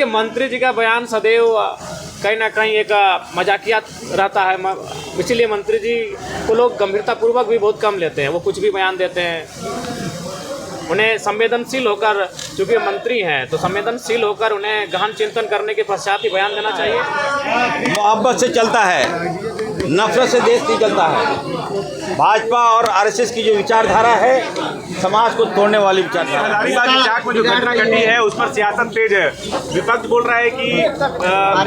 देखिए, मंत्री जी का बयान सदैव कहीं ना कहीं एक मजाकिया रहता है, इसीलिए मंत्री जी को लोग गंभीरतापूर्वक भी बहुत कम लेते हैं। वो कुछ भी बयान देते हैं। उन्हें संवेदनशील होकर, चूँकि मंत्री हैं तो संवेदनशील होकर उन्हें गहन चिंतन करने के पश्चात ही बयान देना चाहिए। मोहब्बत से चलता है, नफरत से देश नहीं चलता है। भाजपा और आरएसएस की जो विचारधारा है, समाज को तोड़ने वाली विचारधारा। हजारीबाग की जाट में जो घटना घटी है उस पर सियासत तेज है। विपक्ष बोल रहा है कि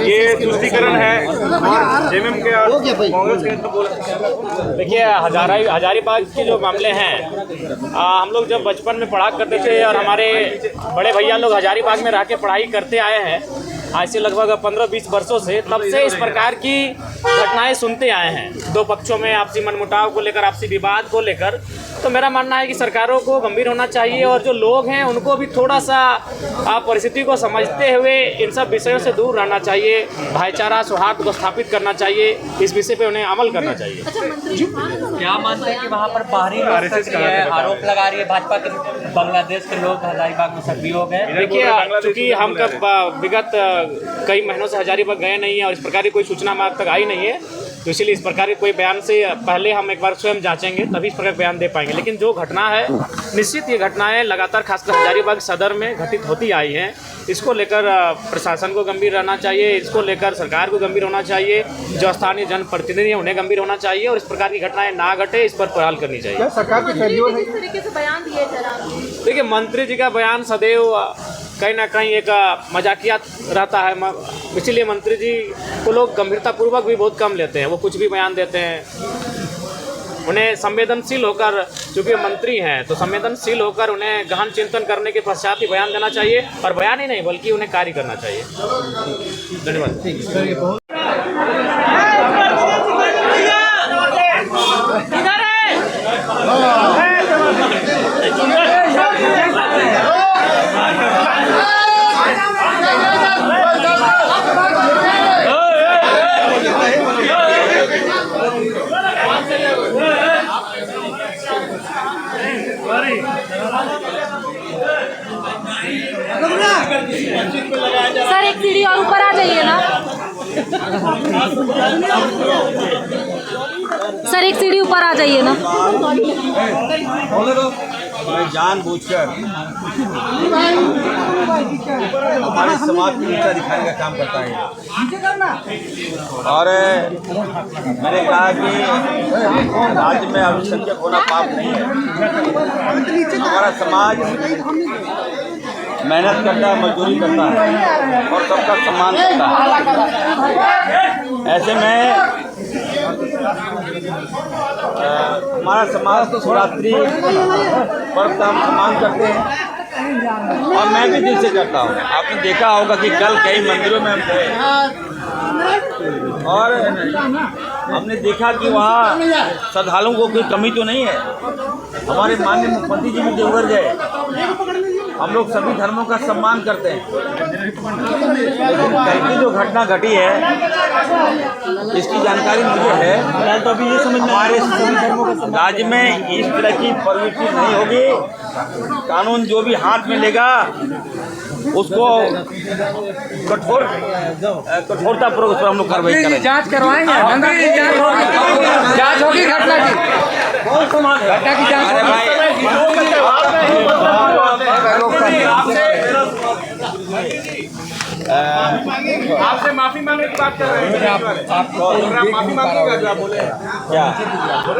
ये तुष्टीकरण है और जेएमएम के और कांग्रेस के तो बोल। देखिए, हजारीबाग के जो मामले हैं, हम लोग जब बचपन में पढ़ा करते थे और हमारे बड़े भैया लोग हजारीबाग में रह के पढ़ाई करते आए हैं आज से लगभग 15-20 वर्षों से, तब से इस प्रकार की घटनाएं सुनते आए हैं। दो पक्षों में आपसी मनमुटाव को लेकर, आपसी विवाद को लेकर। तो मेरा मानना है कि सरकारों को गंभीर होना चाहिए और जो लोग हैं उनको भी थोड़ा सा परिस्थिति को समझते हुए इन सब विषयों से दूर रहना चाहिए। भाईचारा, सौहार्द को स्थापित करना चाहिए। इस विषय पे उन्हें अमल करना चाहिए। क्या मानते हैं कि वहाँ पर बाहरी आरोप लगा रही है भाजपा के, बांग्लादेश के लोग हजारीबाग में सक्रिय हो गए? देखिए, चूँकि हम विगत कई महीनों से हजारीबाग गए नहीं है और इस प्रकार की कोई सूचना हमारे तक आई नहीं है, तो इसीलिए इस प्रकार के कोई बयान से पहले हम एक बार स्वयं जांचेंगे, तभी इस प्रकार बयान दे पाएंगे। लेकिन जो घटना है, निश्चित ये घटनाएं लगातार खासकर हजारीबाग सदर में घटित होती आई हैं। इसको लेकर प्रशासन को गंभीर रहना चाहिए, इसको लेकर सरकार को गंभीर होना चाहिए, जो स्थानीय जनप्रतिनिधि हैं उन्हें गंभीर होना चाहिए और इस प्रकार की घटनाएं ना घटे, इस पर पहल करनी चाहिए। सरकार की किस तरीके से बयान दिए जनाब? देखिए, मंत्री जी का बयान सदैव कहीं ना कहीं एक मजाकिया रहता है, इसीलिए मंत्री जी को लोग गंभीरतापूर्वक भी बहुत कम लेते हैं। वो कुछ भी बयान देते हैं। उन्हें संवेदनशील होकर, चूँकि मंत्री हैं तो संवेदनशील होकर उन्हें गहन चिंतन करने के पश्चात ही बयान देना चाहिए और बयान ही नहीं बल्कि उन्हें कार्य करना चाहिए। धन्यवाद। सर, एक सीढ़ी और ऊपर आ जाइए ना। सर, एक सीढ़ी ऊपर आ जाइए ना। जानबूझकर हमारे समाज को नीचा दिखाने का काम करता है। और मैंने कहा कि राज्य में अल्पसंख्यक होना पाप नहीं है। हमारा समाज मेहनत करता है, मजदूरी करता है और सबका सम्मान करता है। ऐसे में हमारा समाज तो शिवरात्रि पर्व का हम सम्मान करते हैं और मैं भी दिल से करता हूँ। आपने देखा होगा कि कल कई मंदिरों में हम गए और हमने देखा कि वहाँ श्रद्धालुओं को कोई कमी तो नहीं है। हमारे माननीय मुख्यमंत्री जी भी देवघर गए। हम लोग सभी धर्मों का सम्मान करते हैं, लेकिन कल की जो घटना घटी है इसकी जानकारी मुझे है। तो अभी ये समझ में हमारे सभी धर्मों का राज्य में इस तरह की प्रवृत्ति नहीं होगी। कानून जो भी हाथ में लेगा उसको कठोरतापूर्वक उस पर हम लोग कार्रवाई करेंगे। जांच करवाएंगे, जांच होगी घटना की, घटना की जांच। आपसे माफी मांगने की बात कर रहे हैं। आप माफी मांगेगा जो आप बोले क्या?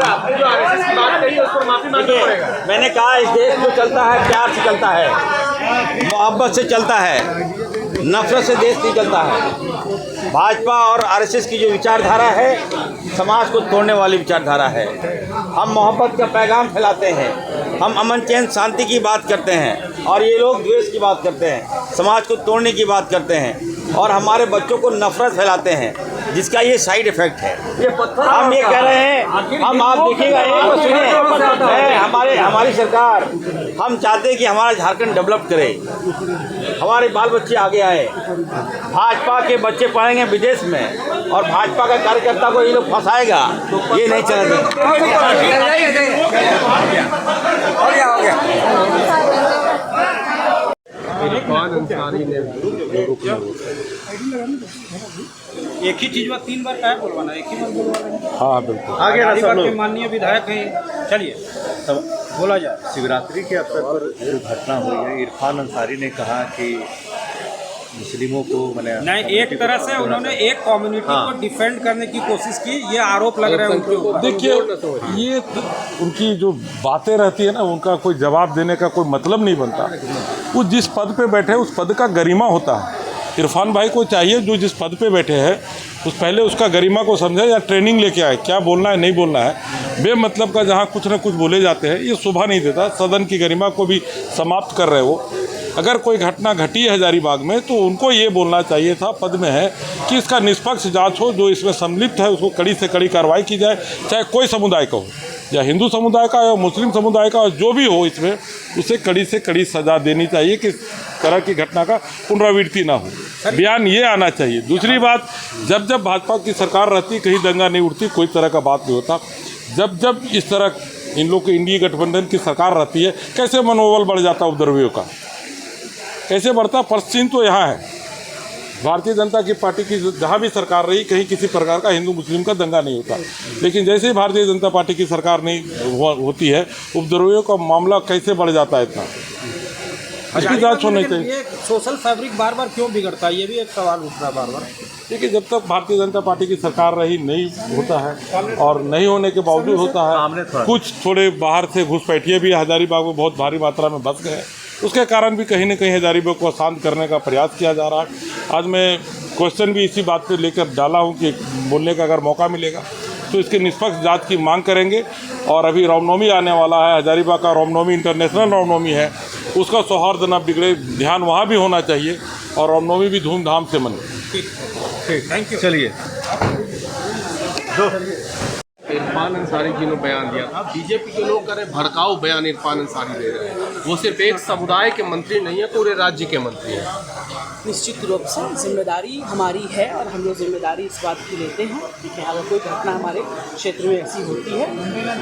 आपने जो आरएसएस की बात कही उस पर माफी मांगनी पड़ेगा। मैंने कहा इस देश में चलता है, प्यार से चलता है, मोहब्बत से चलता है, नफरत से देश नहीं चलता है। भाजपा और आरएसएस की जो विचारधारा है, समाज को तोड़ने वाली विचारधारा है। हम मोहब्बत का पैगाम फैलाते हैं, हम अमन चैन शांति की बात करते हैं और ये लोग द्वेष की बात करते हैं, समाज को तोड़ने की बात करते हैं और हमारे बच्चों को नफरत फैलाते हैं, जिसका ये साइड इफेक्ट है। हम ये कह रहे हैं, हम आप देखिएगा, एक सुनिए, हमारी सरकार, हम चाहते हैं कि हमारा झारखंड डेवलप करे, हमारे बाल बच्चे आगे आए। भाजपा के बच्चे पढ़ेंगे विदेश में और भाजपा का कार्यकर्ता को ये लोग फंसाएगा, ये नहीं चलने देंगे। इरफान अंसारी ने एक ही चीज में 3 बार क्या बोलवाना, एक ही बार बोलवाना। हाँ बिल्कुल आगे ना सब हजारीबाग के लोग माननीय विधायक हैं, चलिए तब बोला जाए। शिवरात्रि के अवसर पर जो घटना हुई है, इरफान अंसारी ने कहा कि मुस्लिमों को मैंने नहीं, एक तरह से उन्होंने एक कम्युनिटी को डिफेंड करने की कोशिश की, ये आरोप लग रहा है उनके ऊपर। देखिए ये उनकी जो बातें रहती है ना, उनका कोई जवाब देने का कोई मतलब नहीं बनता। वो जिस पद पे बैठे उस पद का गरिमा होता है। इरफान भाई को चाहिए जो जिस पद पे बैठे हैं पहले उसका गरिमा को समझे या ट्रेनिंग लेके आए, क्या बोलना है नहीं बोलना है। बेमतलब का जहाँ कुछ ना कुछ बोले जाते हैं ये शोभा नहीं देता, सदन की गरिमा को भी समाप्त कर रहे हो। अगर कोई घटना घटी है हजारीबाग में तो उनको ये बोलना चाहिए था, पद में है, कि इसका निष्पक्ष जांच हो, जो इसमें सम्मिलित है उसको कड़ी से कड़ी कार्रवाई की जाए, चाहे कोई समुदाय का हो, या हिंदू समुदाय का या मुस्लिम समुदाय का, जो भी हो इसमें उसे कड़ी से कड़ी सज़ा देनी चाहिए कि इस तरह की घटना का पुनरावृत्ति ना हो। बयान ये आना चाहिए। दूसरी बात, जब जब भाजपा की सरकार रहती कहीं दंगा नहीं उठती, कोई तरह का बात नहीं होता। जब जब इस तरह इन लोग के इंडिया गठबंधन की सरकार रहती है, कैसे मनोबल बढ़ जाता उपद्रवियों का, कैसे बढ़ता। पश्चिम तो यहाँ है, भारतीय जनता की पार्टी की जहाँ भी सरकार रही कहीं किसी प्रकार का हिंदू मुस्लिम का दंगा नहीं होता, लेकिन जैसे ही भारतीय जनता पार्टी की सरकार नहीं होती है, उपद्रवियों का मामला कैसे बढ़ जाता है इतना, इसकी जांच होनी चाहिए। ये सोशल फैब्रिक बार बार क्यों बिगड़ता है, ये भी एक सवाल उठ रहा है बार बार। देखिए, जब तक भारतीय जनता पार्टी की सरकार रही नहीं होता है, और नहीं होने के बावजूद होता है, कुछ थोड़े बाहर से घुसपैठिए भी हजारीबाग में बहुत भारी मात्रा में बस गए, उसके कारण भी कहीं न कहीं हजारीबाग को अशांत करने का प्रयास किया जा रहा है। आज मैं क्वेश्चन भी इसी बात पे लेकर डाला हूँ कि बोलने का अगर मौका मिलेगा तो इसकी निष्पक्ष जांच की मांग करेंगे। और अभी रामनवमी आने वाला है, हजारीबाग का रामनवमी इंटरनेशनल रामनवमी है, उसका सौहार्द न बिगड़े, ध्यान वहाँ भी होना चाहिए और रामनवमी भी धूमधाम से मने। ठीक, थैंक यू। चलिए इरफान अंसारी जी ने बयान दिया था, बीजेपी के लोग करें भड़काऊ बयान इरफान अंसारी दे रहे हैं। वो सिर्फ एक समुदाय के मंत्री नहीं है, पूरे राज्य के मंत्री हैं। निश्चित रूप से जिम्मेदारी हमारी है और हम लोग जिम्मेदारी इस बात की लेते हैं कि अगर कोई घटना हमारे क्षेत्र में ऐसी होती है,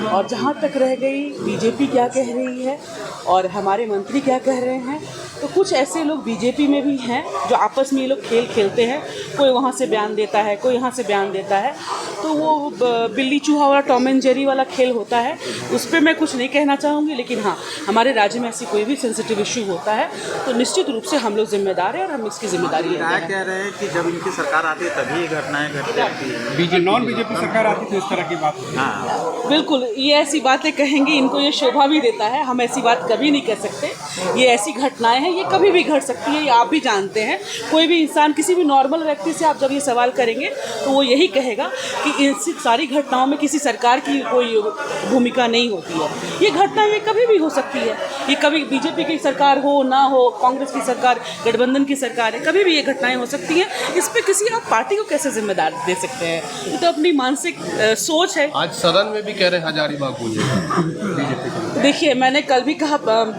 और जहाँ तक रह गई बीजेपी क्या कह रही है और हमारे मंत्री क्या कह रहे हैं, तो कुछ ऐसे लोग बीजेपी में भी हैं जो आपस में ये लोग खेल खेलते हैं, कोई वहाँ से बयान देता है, कोई यहाँ से बयान देता है, तो वो बिल्ली चूहा वाला टॉम एंड जेरी वाला खेल होता है। उस पर मैं कुछ नहीं कहना चाहूँगी, लेकिन हाँ, हमारे राज्य में ऐसी कोई भी सेंसिटिव इशू होता है तो निश्चित रूप से हम लोग जिम्मेदार हैं और हम इसकी जिम्मेदारी लेते हैं। कह रहे हैं कि जब इनकी सरकार आती है तभी ये घटनाएं घटती हैं। बीजेपी नॉन बीजेपी सरकार आती तो इस तरह की बात। हाँ, बिल्कुल, ये ऐसी बातें कहेंगे, इनको ये शोभा भी देता है, हम ऐसी बात कभी नहीं कह सकते। ये ऐसी घटनाएं हैं, ये कभी भी घट सकती है, ये आप भी जानते हैं। कोई भी इंसान, किसी भी नॉर्मल व्यक्ति से आप जब ये सवाल करेंगे तो वो यही कहेगा कि इन सारी घटनाओं में किसी सरकार की कोई भूमिका नहीं होती है। ये घटनाएं कभी भी हो सकती है, ये कभी बीजेपी की सरकार हो ना हो, कांग्रेस की सरकार, गठबंधन की सरकार है, कभी भी ये घटनाएं हो सकती हैं। इस पर किसी आप पार्टी को कैसे जिम्मेदार दे सकते हैं? ये तो अपनी मानसिक सोच है। आज सदन में भी कह रहे हैं हजारीबाग गूंजेगा बीजेपी का। देखिए, मैंने कल भी कहा,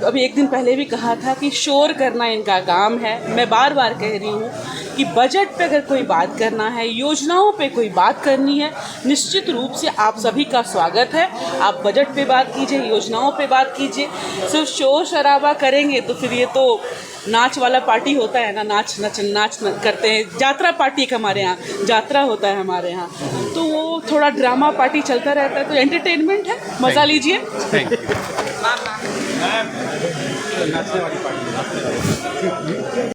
अभी एक दिन पहले भी कहा था कि शोर करना इनका काम है। मैं बार बार कह रही हूँ कि बजट पे अगर कोई बात करना है, योजनाओं पे कोई बात करनी है, निश्चित रूप से आप सभी का स्वागत है। आप बजट पे बात कीजिए, योजनाओं पे बात कीजिए। सिर्फ शोर शराबा करेंगे तो फिर ये तो नाच वाला पार्टी होता है ना, नाच करते हैं। यात्रा पार्टी एक हमारे यहाँ यात्रा होता है हमारे यहाँ, तो वो थोड़ा ड्रामा पार्टी चलता रहता है, तो एंटरटेनमेंट है, मज़ा लीजिए। नाचने वाली पार्टी।